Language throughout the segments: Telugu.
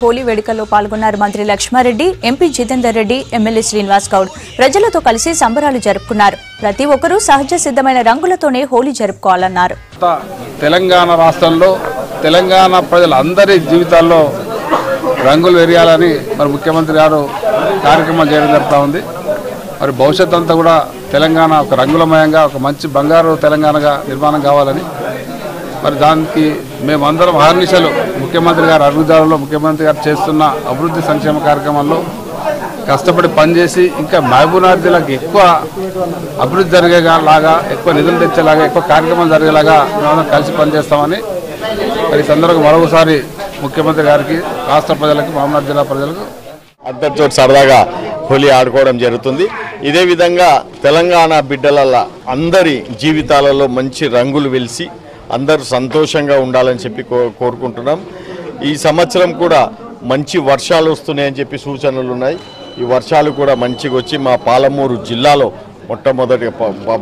హోలీ వేడుకల్లో పాల్గొన్నారు మంత్రి లక్ష్మారెడ్డి, ఎంపీ జితేందర్ రెడ్డి, ఎమ్మెల్యే శ్రీనివాస్ గౌడ్ ప్రజలతో కలిసి సంబరాలు జరుపుకున్నారు. ప్రతి ఒక్కరూ సహజ సిద్ధమైన రంగులతోనే హోలీ జరుపుకోవాలన్నారు. తెలంగాణ రాష్ట్రంలో తెలంగాణ ప్రజలందరి జీవితాల్లో రంగులు వెరియాలని మరి ముఖ్యమంత్రి గారు కార్యక్రమాలు చేయడం జరుగుతూ ఉంది. మరి భవిష్యత్తు అంతా కూడా తెలంగాణ ఒక రంగులమయంగా ఒక మంచి బంగారు తెలంగాణగా నిర్మాణం కావాలని మరి దానికి మేమందరం అహర్నిశలు ముఖ్యమంత్రి గారు అడుగుదారులో ముఖ్యమంత్రి గారు చేస్తున్న అభివృద్ధి సంక్షేమ కార్యక్రమాల్లో కష్టపడి పనిచేసి ఇంకా మహబూబ్నగర్ జిల్లాకి ఎక్కువ అభివృద్ధి జరిగేలాగా, ఎక్కువ నిధులు తెచ్చేలాగా, ఎక్కువ కార్యక్రమాలు జరిగేలాగా మేమందరం కలిసి పనిచేస్తామని మరి ఈ సందర్భంగా మరొకసారి ముఖ్యమంత్రి గారికి, రాష్ట్ర ప్రజలకు, మహబూబ్నగర్ జిల్లా ప్రజలకు అందరితో సరదాగా హోలీ ఆడుకోవడం జరుగుతుంది. ఇదే విధంగా తెలంగాణ బిడ్డల అందరి జీవితాలలో మంచి రంగులు వెలిసి అందరూ సంతోషంగా ఉండాలని చెప్పి కోరుకుంటున్నాం. ఈ సంవత్సరం కూడా మంచి వర్షాలు వస్తున్నాయని చెప్పి సూచనలు ఉన్నాయి. ఈ వర్షాలు కూడా మంచిగా వచ్చి మా పాలమూరు జిల్లాలో మొట్టమొదటి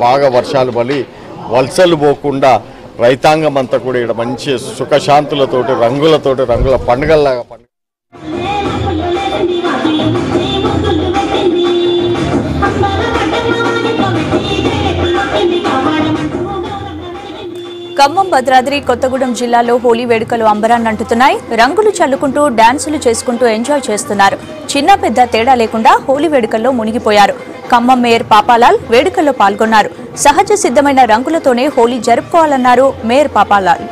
బాగా వర్షాలు పడి వలసలు పోకుండా రైతాంగం అంతా కూడా ఇక్కడ మంచి సుఖశాంతులతోటి రంగుల పండుగల్లాగా ఖమ్మం, భద్రాద్రి కొత్తగూడెం జిల్లాలో హోలీ వేడుకలు అంబరాన్నంటున్నాయి. రంగులు చల్లుకుంటూ డాన్సులు చేసుకుంటూ ఎంజాయ్ చేస్తున్నారు. చిన్న పెద్ద తేడా లేకుండా హోలీ వేడుకల్లో మునిగిపోయారు. ఖమ్మం మేయర్ పాపాలాల్ వేడుకల్లో పాల్గొన్నారు. సహజ సిద్ధమైన రంగులతోనే హోలీ జరుపుకోవాలన్నారు మేయర్ పాపాలాల్.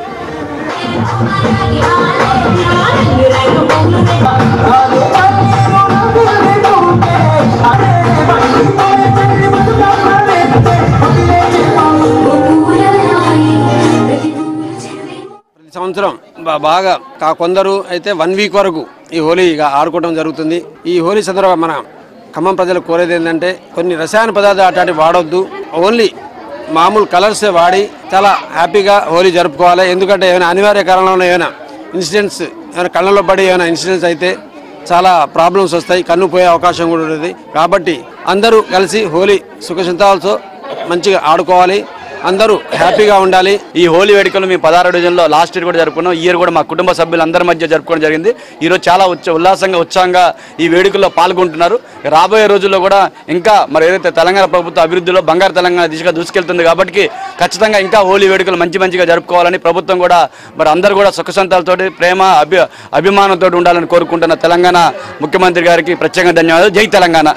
సంవత్సరం బాగా కొందరు అయితే 1 వీక్ వరకు ఈ హోలీ ఆడుకోవడం జరుగుతుంది. ఈ హోలీ సందర్భంగా మన ఖమ్మం ప్రజలకు కోరేది ఏంటంటే కొన్ని రసాయన పదార్థాలు అట్లాంటివి వాడొద్దు. ఓన్లీ మామూలు కలర్సే వాడి చాలా హ్యాపీగా హోలీ జరుపుకోవాలి. ఎందుకంటే ఏమైనా అనివార్య కారణంలో ఏమైనా ఇన్సిడెంట్స్, ఏమైనా కళ్ళలో పడి ఏమైనా ఇన్సిడెంట్స్ అయితే చాలా ప్రాబ్లమ్స్ వస్తాయి, కన్ను పోయే అవకాశం కూడా ఉంటుంది. కాబట్టి అందరూ కలిసి హోలీ సుఖసంతాలతో మంచిగా ఆడుకోవాలి, అందరూ హ్యాపీగా ఉండాలి. ఈ హోలీ వేడుకలు మేము 16 డివిజన్లో లాస్ట్ ఇయర్ కూడా జరుపుకున్నాం. ఈ ఇయర్ కూడా మా కుటుంబ సభ్యులందరి మధ్య జరుపుకోవడం జరిగింది. ఈరోజు చాలా ఉల్లాసంగా ఉత్సాహంగా ఈ వేడుకల్లో పాల్గొంటున్నారు. రాబోయే రోజుల్లో కూడా ఇంకా మరి ఏదైతే తెలంగాణ ప్రభుత్వ అభివృద్ధిలో బంగారు తెలంగాణ దిశగా దూసుకెళ్తుంది కాబట్టి ఖచ్చితంగా ఇంకా హోలీ వేడుకలు మంచిగా జరుపుకోవాలని ప్రభుత్వం కూడా మరి అందరూ కూడా సుఖసంతాలతో ప్రేమ అభిమానంతో ఉండాలని కోరుకుంటున్న తెలంగాణ ముఖ్యమంత్రి గారికి ప్రత్యేకంగా ధన్యవాదాలు. జై తెలంగాణ.